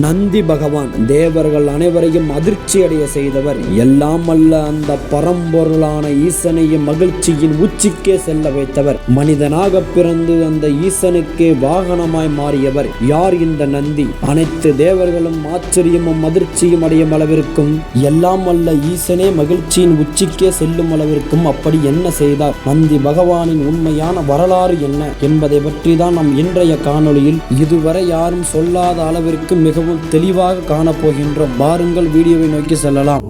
நந்தி பகவான் தேவர்கள் அனைவரையும் அதிர்ச்சி அடைய செய்தவர். எல்லாம் அல்ல அந்த பரம்பொருளான ஈசனையும் மகிழ்ச்சியின் உச்சிக்கே செல்ல வைத்தவர். மனிதனாக பிறந்து அந்த ஈசனுக்கே வாகனமாய் மாறியவர். யார் இந்த நந்தி? அனைத்து தேவர்களும் ஆச்சரியமும் அதிர்ச்சியும் அடையும் அளவிற்கும், எல்லாம் அல்ல ஈசனே மகிழ்ச்சியின் உச்சிக்கே செல்லும் அளவிற்கும் அப்படி என்ன செய்தார்? நந்தி பகவானின் உண்மையான வரலாறு என்ன என்பதை பற்றி தான் நாம் இன்றைய காணொளியில் இதுவரை யாரும் சொல்லாத அளவிற்கு மிகவும் தெளிவாக காணப்போகின்றோம். வாருங்கள் வீடியோவை நோக்கி செல்லலாம்.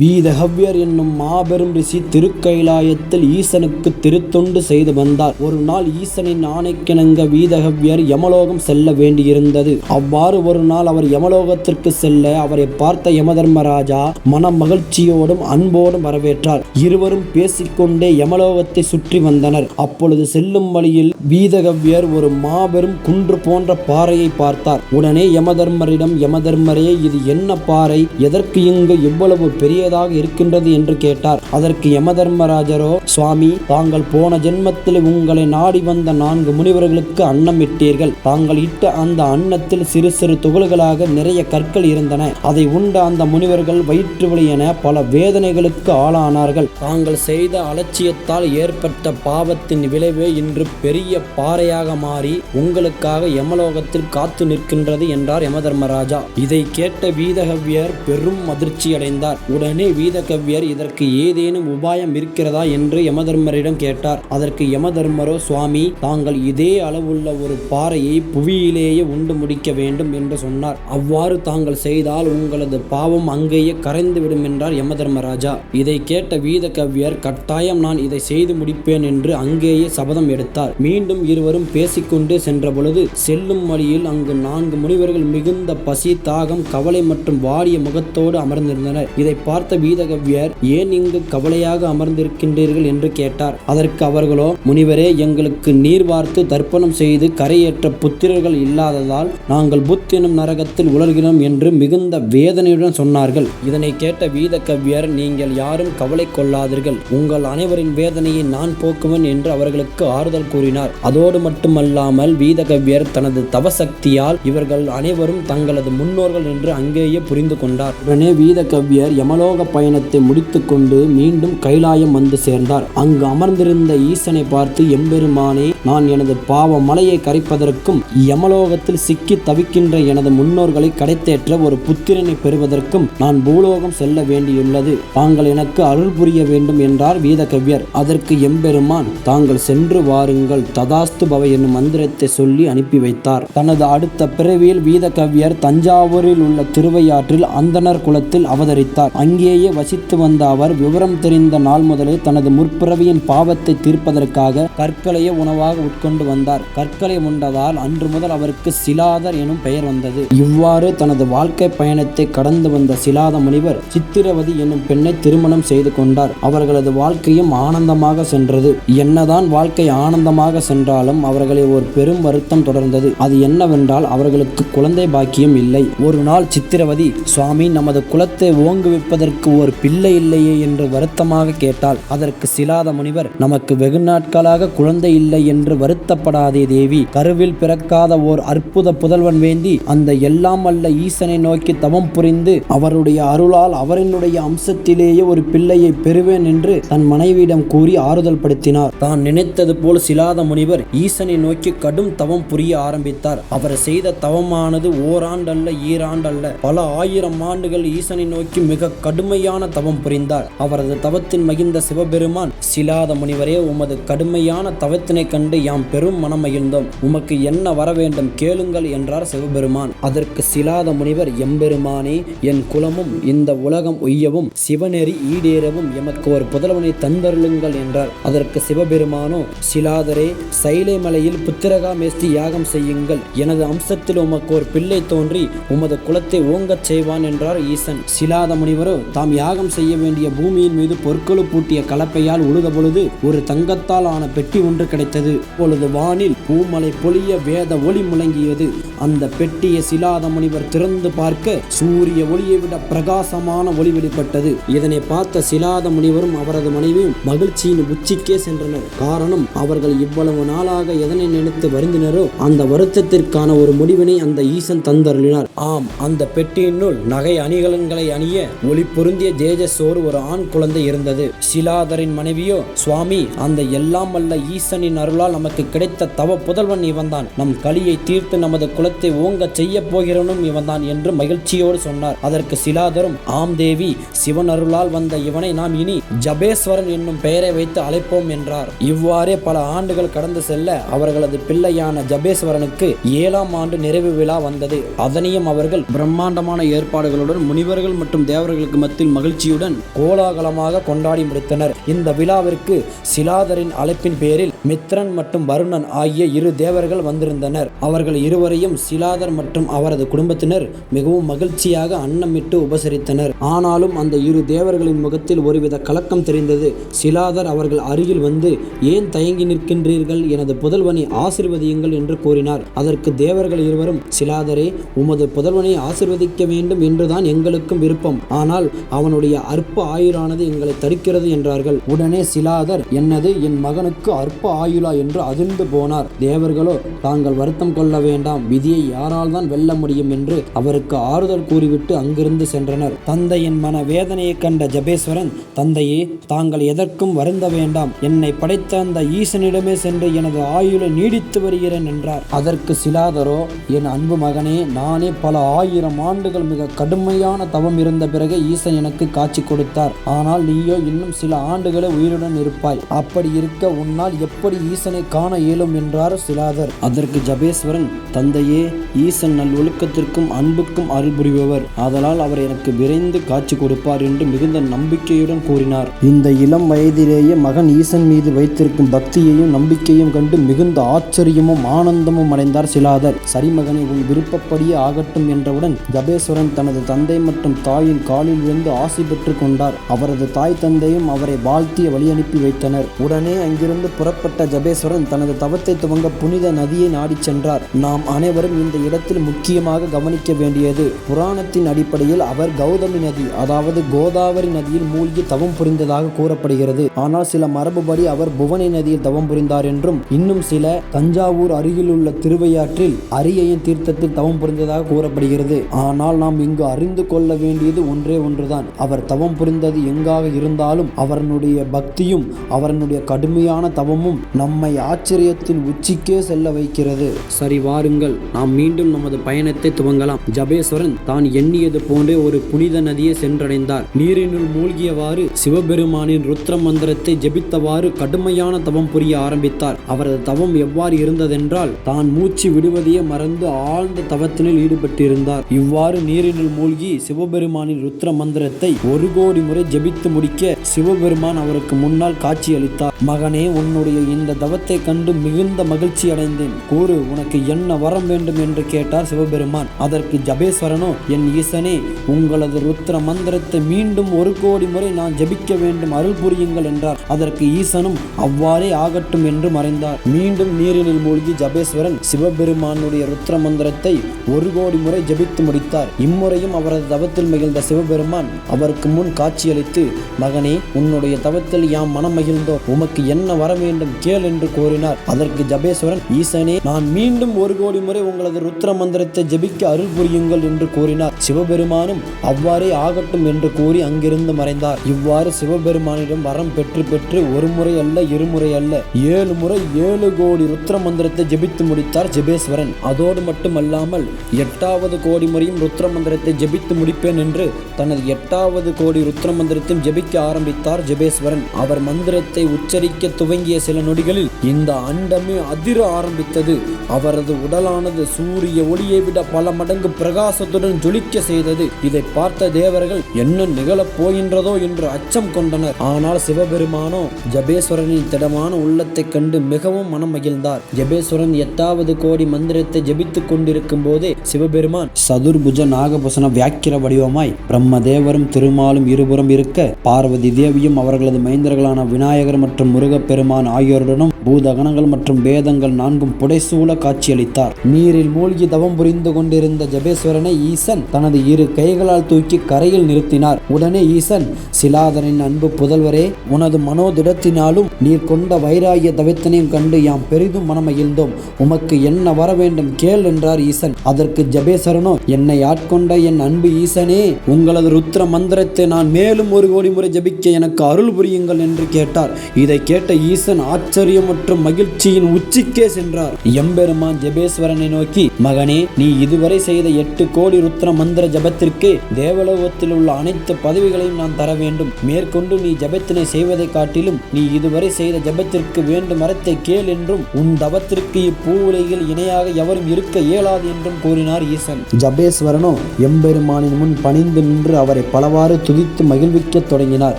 வீதகவ்யர் என்னும் மாபெரும் ரிஷி திருக்கைலாயத்தில் ஈசனுக்கு திருத்தொண்டு செய்து வந்தார். ஒரு நாள் ஈசனின் ஆணைக்கிணங்க வீதகவ்யர் யமலோகம் செல்ல வேண்டியிருந்தது. அவ்வாறு ஒரு நாள் அவர் யமலோகத்திற்கு செல்ல அவரை பார்த்த யமதர்மராஜா மன மகிழ்ச்சியோடும் அன்போடும் வரவேற்றார். இருவரும் பேசிக்கொண்டே யமலோகத்தை சுற்றி வந்தனர். அப்பொழுது செல்லும் வழியில் வீதகவ்யர் ஒரு மாபெரும் குன்று போன்ற பாறையை பார்த்தார். உடனே யமதர்மரிடம், யமதர்மரே, இது என்ன பாறை? எதற்கு இங்கு இவ்வளவு பெரியதாக இருக்கின்றது என்று கேட்டார். அதற்கு யமதர்மராஜரோ, சுவாமி, தாங்கள் போன ஜென்மத்தில் உங்களை நாடி வந்த 4 முனிவர்களுக்கு அன்னம் இட்டீர்கள். தாங்கள் இட்ட அந்த அன்னத்தில் சிறு சிறு துகள்களாக நிறைய கற்கள் இருந்தன. அதை உண்ட அந்த முனிவர்கள் வயிற்று வலி என பல வேதனைகளுக்கு ஆளானார்கள். தாங்கள் செய்த அலட்சியத்தால் ஏற்பட்ட பாவத்தின் விளைவே இன்று பெரிய பாறையாக மாறி உங்களுக்காக யமலோகத்தில் காத்து நிற்கின்றது என்றார் யமதர்மராஜா. இதை கேட்ட வீதகவ்யர் பெரும் அதிர்ச்சி அடைந்தார். உடனே வீதகவ்யர் இதற்கு ஏதேனும் உபாயம் இருக்கிறதா என்று யமதர்மரிடம் கேட்டார். அதற்கு யமதர்மரோ, சுவாமி, தாங்கள் இதே அளவுள்ள ஒரு பாறையை புவியிலேயே உண்டு முடிக்க வேண்டும் என்று சொன்னார். அவ்வாறு தாங்கள் செய்தால் உங்களது பாவம் அங்கேயே கரைந்துவிடும் என்றார் யமதர்மராஜா. இதை கேட்ட வீதகவ்யர், கட்டாயம் நான் இதை செய்து முடிப்பேன் என்று அங்கேயே சபதம் எடுத்தார். மீண்டும் இருவரும் பேசிக்கொண்டே சென்ற பொழுது செல்லும் வழியில் அங்கு 4 முனிவர்கள் மிகுந்த பசி, தாகம், கவலை மற்றும் வாடிய முகத்தோடு அமர்ந்திருந்தனர். இதை பார்த்த வீதகவ்யர், ஏன் இங்கு கவலையாக அமர்ந்திருக்கின்றீர்கள் என்று கேட்டார். அதற்கு அவர்களோ, முனிவரே, எங்களுக்கு நீர் வார்த்து தர்ப்பணம் செய்து கரையேற்ற புத்திரர்கள் இல்லாததால் நாங்கள் புத் எனும் நரகத்தில் உலர்கிறோம் என்று மிகுந்த வேதனையுடன் சொன்னார்கள். இதனை கேட்ட வீதகவ்யர், நீங்கள் யாரும் கவலை கொள்ளாதீர்கள், உங்கள் அனைவரின் வேதனையை நான் போக்குவேன் என்று அவர்களுக்கு ஆறுதல் கூறினார். அதோடு மட்டுமல்லாமல் வீதகவ்யர் தனது தவசக்தியால் இவர்கள் அனைவரும் தங்களது முன்னோர்கள் என்று அங்கேயே புரிந்து கொண்டார். உடனே வீதகவ்யர் யமலோக பயணத்தை முடித்துக்கொண்டு மீண்டும் கைலாயம் வந்து சேர்ந்தார். அங்கு அமர்ந்திருந்த ஈசனை பார்த்து, எம்பெருமானே, நான் எனது பாவ மலையை கரைப்பதற்கும் யமலோகத்தில் சிக்கி தவிக்கின்ற எனது முன்னோர்களை கடைத்தேற்ற ஒரு புத்திரனை பெறுவதற்கும் நான் பூலோகம் செல்ல வேண்டியுள்ளது. தாங்கள் எனக்கு அருள் புரிய வேண்டும் என்றார் வீதகவ்யர். அதற்கு எம்பெருமான், தாங்கள் சென்று வாருங்கள், ததாஸ்து பவ என்னும் மந்திரத்தை சொல்லி அனுப்பி வைத்தார். தனது அடுத்த பிறவியில் வீதகவ்யர் தஞ்சாவூரில் உள்ள திருவையாற்றில் அந்தணர் குலத்தில் அவதரித்தார். அங்கேயே வசித்து வந்த அவர் விவரம் தெரிந்த நாள் முதலே தனது முற்பிறவியின் பாவத்தை தீர்ப்பதற்காக கற்களையே உணவாக உட்கொண்டு வந்தார். கற்களை உண்டதால் அன்று முதல் அவருக்கு சிலாதர் எனும் பெயர் வந்தது. இவ்வாறு தனது வாழ்க்கை பயணத்தை கடந்து வந்த சிலாத முனிவர் சித்திரவதி எனும் பெண்ணை திருமணம் செய்து கொண்டார். அவர்களது வாழ்க்கையும் ஆனந்தமாக சென்றது. என்னதான் வாழ்க்கை ஆனந்தமாக சென்றாலும் அவர்களை ஒரு பெரும் வருத்தம் தொடர்ந்தது. அது என்னவென்றால், அவர்களுக்கு குழந்தை பாக்கியம் இல்லை. ஒரு நாள் சித்திரவதி, சுவாமி, நமது குலத்தை ஓங்குவிப்பதற்கு ஒரு பிள்ளை இல்லையே என்று வருத்தமாக கேட்டாள். அதற்கு சிலாத முனிவர், நமக்கு வெகு நாட்களாக குழந்தை இல்லை என்று வருத்தப்படாதே தேவி. கருவில் பிறக்காத ஓர் அற்புத புதல்வன் வேண்டி அந்த எல்லாம் அல்ல ஈசனை நோக்கி தவம் புரிந்து அவருடைய அருளால் அவரினுடைய அம்சத்திலேயே ஒரு பிள்ளையை பெறுவேன் என்று தன் மனைவியிடம் கூறி ஆறுதல் படுத்தினார். தான் நினைத்தது போல் சிலாத முனிவர் ஈசனை நோக்கி கடும் தவம் புரிய ஆரம்பித்தார். அவர் செய்த தவமானது ஓராண்டல்ல, ஈராண்டல்ல, பல 1000 ஆண்டுகள் ஈசனை நோக்கி மிக கடுமையான தவம் புரிந்தார். அவரது தவத்தின் மகிழ்ந்த சிவபெருமான், சிலாத முனிவரே, உமது கடுமையான தவத்தினை கண்டு யாம் பெரும் மனம் மகிழ்ந்தோம். உமக்கு என்ன வர வேண்டும் கேளுங்கள் என்றார் சிவபெருமான். அதற்கு சிலாத முனிவர், எம்பெருமானே, என் குலமும் இந்த உலகம் உய்யவும் சிவநெறி ஈடேறவும் எமக்கு ஒரு புதல்வனை தந்தருளுங்கள் என்றார். அதற்கு சிவபெருமானோ, சிலாதரே, சைலை மலையில் புத்திரகாமேஷ்டி யாகம் செய்யுங்கள். எனது அம்சத்தில் உமக்கு ஒரு பிள்ளை தோன்றி உமது குலத்தை ஓங்கச் செய்வான் என்றார் ஈசன். சிலாத முனிவரோ தாம் யாகம் செய்ய வேண்டிய பூமியின் மீது பொற்களு பூட்டிய கலப்பையால் உழுத பொழுது ஒரு தங்கத்தால் ஆன பெட்டி ஒன்று கிடைத்தது. பொழுது வானில் பூமலை பொழிய வேத ஒளி முழங்கியது. அந்த பெட்டியை சிலாத முனிவர் திறந்து பார்க்க சூரிய ஒளியை விட பிரகாசமான ஒளி வெளிப்பட்டது. இதனை பார்த்த சிலாத முனிவரும் அவரது மனைவியும் மகிழ்ச்சியின் உச்சிக்கே சென்றனர். காரணம், அவர்கள் இவ்வளவு நாளாக எதனை நினைத்து வருந்தினரோ அந்த வருத்தத்திற்கான ஒரு முடிவினை அந்த ஈசன் தந்தருளினார். ஆம், அந்த பெட்டியினுள் நகை அணிகலன்களை அணிய ஒளி பொருந்திய தேஜஸோடு ஒரு ஆண் குழந்தை இருந்தது. சிலாதரின் மனைவியோ, சுவாமி, அந்த எல்லாம் வல்ல ஈசனின் அருளால் நமக்கு கிடைத்த தவ புதல்வன் இவன்தான். நம் கலியை தீர்த்து நமது குலத்தை ஓங்க செய்ய போகிறவனும் இவன்தான் என்று மகிழ்ச்சியோடு சொன்னார். அதற்கு சிலாதரும், ஆம் தேவி, சிவன் அருளால் வந்த இவனை நாம் இனி ஜபேஸ்வரன் என்னும் பெயரை வைத்து அழைப்போம் என்றார். இவ்வாறே பல ஆண்டுகள் கடந்து செல்ல அவர்களது பிள்ளையான ஜபேஸ்வரனுக்கு 7ஆம் ஆண்டு நிறைவு விழா வந்தது. அதனையும் அவர்கள் பிரம்மாண்டமான ஏற்பாடுகளுடன் முனிவர்கள் மற்றும் தேவர்களுக்கு மத்தியில் மகிழ்ச்சியுடன் கோலாகலமாக கொண்டாடி முடித்தனர். இந்த விழாவிற்கு சிலாதரின் அழைப்பின் பேரில் மித்ரன் மற்றும் வருணன் ஆகிய 2 தேவர்கள் வந்திருந்தனர். அவர்கள் இருவரையும் சிலாதர் மற்றும் அவரது குடும்பத்தினர் மிகவும் மகிழ்ச்சியாக அன்னமிட்டு உபசரித்தனர். ஆனாலும் அந்த 2 தேவர்களின் முகத்தில் ஒருவித கலக்கம் தெரிந்தது. சிலாதர் அவர்கள் அருகில் வந்து, ஏன் தயங்கி நிற்கின்றீர்கள்? எனது புதல்வனை ஆசீர்வதியுங்கள் என்று கூறினார். அதற்கு தேவர்கள் இருவரும், சிலாதரே, உமது புதல்வனை ஆசீர்வதிக்க வேண்டும் என்றுதான் எங்களுக்கும் விருப்பம். ஆனால் அவனுடைய அற்ப ஆயுளானது எங்களை தடுக்கிறது என்றார்கள். உடனே சிலாதர், என்னது, என் மகனுக்கு அற்ப ஆயுளா என்று அதிர்ந்து போனார். தேவர்களோ, தாங்கள் வருத்தம் கொள்ள வேண்டாம், விதியை யாரால் தான் வெல்ல முடியும் என்று அவருக்கு ஆறுதல் கூறிவிட்டு அங்கிருந்து சென்றனர். தந்தையின் மன வேதனையை கண்ட ஜபேஸ்வரன், தந்தையே, தாங்கள் எதற்கும் வருந்த வேண்டாம், என்னை படைத்த அந்த ஈசனிடமே சென்று எனது ஆயுளை நீடித்து வருகிறேன் என்றார். அதற்கு சிலாதரோ, என் அன்பு மகனே, நானே பல 1000 ஆண்டுகள் மிக கடுமையான தவம் இருந்த பிறகு ஈசன் எனக்கு காட்சி கொடுத்தார். ஆனால் நீயோ இன்னும் சில ஆண்டுகளை உயிருடன் இருப்பாய். அப்படி இருக்க உன்னால் எப்படி ஈசனை காண இயலும் என்றார் சிலாதர். அதற்கு ஜபேஸ்வரன், தந்தையே, ஈசன் நல் ஒழுக்கத்திற்கும் அன்புக்கும் அருள் புரிபவர், ஆதலால் அவர் எனக்கு விரைந்து காட்சி கொடுப்பார் என்று மிகுந்த நம்பிக்கையுடன் கூறினார். இந்த இளம் வயதிலேயே மகன் ஈசன் மீது வைத்திருக்கும் பக்தியையும் நம்பிக்கையும் கண்டு மிகுந்த ஆச்சரியமும் ஆனந்தமும் அடைந்தார் சிலாதர். சரி மகனை, உன் விருப்பப்படியே ஆகட்டும் என்றவுடன் ஜபேஸ்வரன் தனது தந்தை மற்றும் தாயின் காலில் விழுந்து ஆசி பெற்று கொண்டார். அவரது தாய் தந்தையும் அவரை வாழ்த்திய வழி அனுப்பி வைத்தனர். உடனே அங்கிருந்து புறப்பட்ட ஜபேஸ்வரன் தனது தவத்தை துவங்க புனித நதியை நாடி சென்றார். நாம் அனைவரும் இந்த இடத்தில் முக்கியமாக கவனிக்க வேண்டியது, புராணத்தின் அடிப்படையில் அவர் கௌதமி நதி, அதாவது கோதாவரி நதியில் மூழ்கி தவம் புரிந்ததாக கூறப்படுகிறது. ஆனால் சில மரபுபடி அவர் புவனை நதியில் தவம் புரிந்தார் என்றும், இன்னும் சில தஞ்சாவூர் அருகில் உள்ள திருவையாற்றில் அரியையின் தீர்த்தத்தில் தவம் புரிந்ததாக கூறப்படுகிறது. ஆனால் நாம் இங்கு அறிந்து கொள்ள வேண்டியது ஒன்றே ஒன்றுதான், அவர் தவம் புரிந்தது எங்காக இருந்தாலும் அவருடைய பக்தியும் அவருடைய கடுமையான தவமும் நம்மை ஆச்சரியத்தின் உச்சிக்கே செல்ல வைக்கிறது. சரி, வாருங்கள், நாம் மீண்டும் நமது பயணத்தை துவங்கலாம். ஜபேஸ்வரன் தான் எண்ணியது போன்றே ஒரு புனித நதியை சென்றடைந்தார். நீரினுள் மூழ்கியவாறு சிவபெருமானின் ருத்ர மந்திரத்தை ஜெபித்தவாறு கடுமையான தவம் புரிய ஆரம்பித்தார். அவரது தவம் எவ்வாறு இருந்ததென்றால், தான் மூச்சு விடுவதையே மறந்து ஆழ்ந்த தவத்தினில் ஈடுபட்டிருந்தார். இவ்வாறு நீரினுள் மூழ்கி சிவபெருமானின் ருத்ர மந்திரத்தை 1 கோடி முறை ஜெபித்து முடிக்க சிவபெருமான் அவருக்கு முன்னால் காட்சியளித்தார். மகனே, உன்னுடைய இந்த தவத்தை கண்டு மிகுந்த மகிழ்ச்சி அடைந்தேன். கூறு, உனக்கு என்ன வரம் வேண்டும் என்று கேட்டார் சிவபெருமான். அதற்கு ஜபேஸ்வரனோ, என் ஈசனே, உங்களது ருத்ர மந்திரத்தை மீண்டும் 1 கோடி முறை நான் ஜெபிக்க வேண்டும், அருள் புரியுங்கள் என்றார். அதற்கு ஈசனும் அவ்வாறே ஆகட்டும் என்று மறைந்தார். மீண்டும் நீரினில் மூழ்கி ஜபேஸ்வரன் சிவபெருமானுடைய ருத்ர மந்திரத்தை 1 கோடி முறை ஜெபித்து முடித்தார். இம்முறையும் அவரது தவத்தில் மகிழ்ந்த சிவபெருமான் அவருக்கு முன் காட்சியளித்து, மகனே, உன்னுடைய தவத்தில் யாம் மனம் மகிழ்ந்தோம், உமக்கு என்ன வர வேண்டும் கேள் என்று கூறினார். அதற்கு ஜபேஸ்வரன், ஈசனே, நான் மீண்டும் 1 கோடி முறை உங்களது ருத்ர மந்திரத்தை ஜெபிக்க அருள் புரியுங்கள் என்று கூறினார். சிவபெருமானும் அவ்வாறே ஆகட்டும் என்று கூறி அங்கிருந்து மறைந்தார். இவ்வாறு சிவபெருமானிடம் வரம் பெற்று பெற்று 1 முறை அல்ல 2 முறை அல்ல 7 முறை 7 கோடி ருத்ர மந்திரத்தை ஜெபித்து முடித்தார் ஜபேஸ்வரன். அதோடு மட்டுமல்லாமல் 8வது கோடி முறையும் ருத்ர மந்திரத்தை ஜெபித்து முடிப்பேன் என்று தனது 8வது கோடி ருத்ர மந்திரத்தையும் ஜெபிக்க ஆரம்பித்தார் ஜபேஸ்வரன். அவர் மந்திரத்தை உச்சரிக்க துவங்கிய சில நொடிகளில் இந்த அண்டமே அதிர ஆரம்பித்தது. அவரது உடலானது சூரிய ஒளியை விட பல மடங்கு பிரகாசத்துடன் ஜொலிக்க செய்தது. இதை பார்த்த தேவர்கள் என்ன நிகழப் போகின்றதோ என்று அச்சம் கொண்டனர். ஆனால் சிவபெருமானோ ஜபேஸ்வரனின் திடமான உள்ளத்தை கண்டு மிகவும் மனம் மகிழ்ந்தார். ஜபேஸ்வரன் 8வது கோடி மந்திரத்தை ஜெபித்துக் கொண்டிருக்கும் போதே சிவபெருமான் சதுர்புஜ நாகபூஷண வியாக்கிர வடிவமாய் பிரம்மதேவரும் திருமாலும் இருபுறம் இருக்க, பார்வதி தேவியும் அவர்களது மைந்தர்களான விநாயகர் மற்றும் முருகப்பெருமான் ஆகியோருடனும் பூதகணங்கள் மற்றும் வேதங்கள் 4 புடைசூழ காட்சியளித்தார். நீரில் மூழ்கி தவம் புரிந்து கொண்டிருந்த ஜபேஸ்வரனை ஈசன் தனது 2 கைகளால் தூக்கி கரையில் நிறுத்தினார். உடனே ஈசன், சிலாதனின் அன்பு புதல்வரே, உனது மனோதிடத்தினாலும் நீர் கொண்ட வைராகிய தவத்தினையும் கண்டு யாம் பெரிதும் மனமகிழ்ந்தோம். உமக்கு என்ன வர வேண்டும் கேள் என்றார் ஈசன். அதற்கு ஜபேஸ்வரனோ, என்னை ஆட்கொண்ட என் அன்பு ஈசனே, உங்களது ருத்ர மந்திரத்தை நான் மேலும் 1 கோடி முறை ஜபிக்க எனக்கு அருள் புரியுங்கள் என்று கேட்டார். இதை கேட்ட ஈசன் ஆச்சரியம் மற்றும் மகிழ்ச்சியின் உச்சிக்கே சென்றார். எம்பெருமான் ஜபேஸ்வரனை நோக்கி, மகனே, நீ இதுவரை செய்த 8 கோடி ருத்ர மந்திர ஜபத்திற்கே தேவலோகத்தில் உள்ள அனைத்து பதவிகளையும் நான் தர வேண்டும். மேற்கொண்டு நீ ஜபத்தினை செய்வதை காட்டிலும் நீ இதுவரை செய்த ஜபத்திற்கு வேண்டும் வரத்தை கேள் என்றும் உன் தவத்திற்கு இப்பூவுலகில் இணையாக எவரும் இருக்க இயலாது என்றும் கூறினார் ஈசன். ஜபேஸ்வரனோ எம்பெருமானின் முன் பணிந்து நின்று அவரை பலவாறு துதித்து மகிழ்விக்க தொடங்கினார்.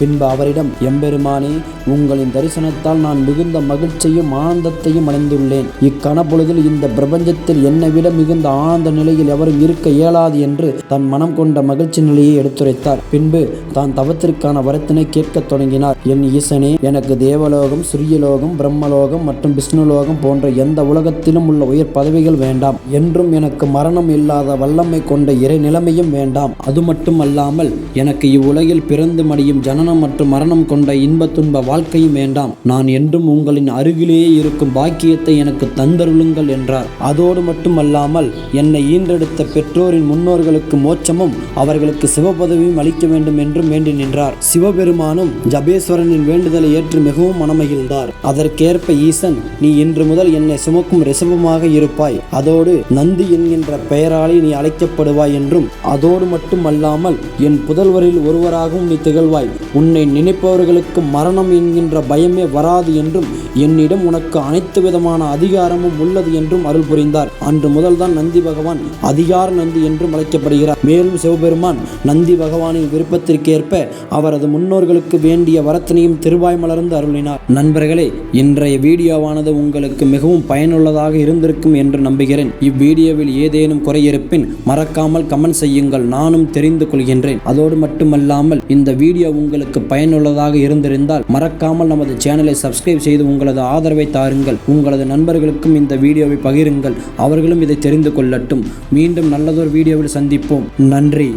பின்பு அவரிடம், எம்பெருமானே, உங்களின் தரிசனத்தால் நான் மிகுந்த மகிழ்ச்சியும் ஆனந்தத்தையும் அடைந்துள்ளேன். இக்கணப்பொழுதில் இந்த பிரபஞ்சத்தில் என்னை விட மிகுந்த ஆனந்த நிலையில் எவரும் இருக்க இயலாது என்று தன் மனம் கொண்ட மகிழ்ச்சி நிலையை எடுத்துரைத்தார். பின்பு தான் தவத்திற்கான வரத்தினை கேட்கத் தொடங்கினார். என் ஈசனே, எனக்கு தேவலோகம், சூரியலோகம், பிரம்மலோகம் மற்றும் விஷ்ணுலோகம் போன்ற எந்த உலகத்திலும் உள்ள உயர் பதவிகள் வேண்டாம். என்றும் எனக்கு மரணம் இல்லாத வல்லமை கொண்ட இறை நிலைமையும் வேண்டாம். அது மட்டும் அல்லாமல் எனக்கு இவ்வுலகில் பிறந்து மடியும் ஜனனம் மற்றும் மரணம் கொண்ட இன்ப துன்ப வாழ்க்கையும் வேண்டாம். நான் என்றும் உங்களின் அருகிலேயே இருக்கும் பாக்கியத்தை எனக்கு தந்தருளுங்கள் என்றார். அதோடு மட்டுமல்லாமல் என்னை ஈன்றெடுத்த பெற்றோரின் முன்னோர்களுக்கு மோட்சமும் அவர்களுக்கு சிவபதவியும் அளிக்க வேண்டும் என்றும் வேண்டி நின்றார். சிவபெருமானும் ஜபேஸ்வரனின் வேண்டுதலை ஏற்று மிகவும் மனமகிழ்ந்தார். அதற்கேற்ப ஈசன், நீ இன்று முதல் என்னை சுமக்கும் ரிஷபமாக இருப்பாய். அதோடு நந்தி என்கின்ற பெயராலே நீ அழைக்கப்படுவாய் என்றும், அதோடு மட்டுமல்லாமல் என் புதல்வரில் ஒருவராகவும் நீ திகழ்வாய். உன்னை நினைப்பவர்களுக்கு மரணம் என்கின்ற பயமே வராது என்றும், என்னிடம் உனக்கு அனைத்து விதமான அதிகாரமும் உள்ளது என்றும் அருள் புரிந்தார். அன்று முதல்தான் நந்தி பகவான் அதிகார நந்தி என்றும் அழைக்கப்படுகிறார். மேலும் சிவபெருமான் நந்தி பகவானின் விருப்பத்திற்கேற்ப அவரது முன்னோர்களுக்கு வேண்டிய வரத்தினையும் திருவாய் மலர்ந்து அருளினார். நண்பர்களே, இன்றைய வீடியோவானது உங்களுக்கு மிகவும் பயனுள்ளதாக இருந்திருக்கும் என்று நம்புகிறேன். இவ்வீடியோவில் ஏதேனும் குறையிருப்பின் மறக்காமல் கமெண்ட் செய்யுங்கள், நானும் தெரிந்து கொள்கின்றேன். அதோடு மட்டுமல்லாமல் இந்த வீடியோ உங்களுக்கு பயனுள்ளதாக இருந்திருந்தால் மறக்காமல் நமது சேனலை சப்ஸ்கிரைப் செய்து உங்களது ஆதரவை தாருங்கள். உங்களது நண்பர்களுக்கும் இந்த வீடியோவை பகிருங்கள், அவர்களும் இதை தெரிந்து கொள்ளட்டும். மீண்டும் நல்லதொரு வீடியோவில் சந்திப்போம். நன்றி.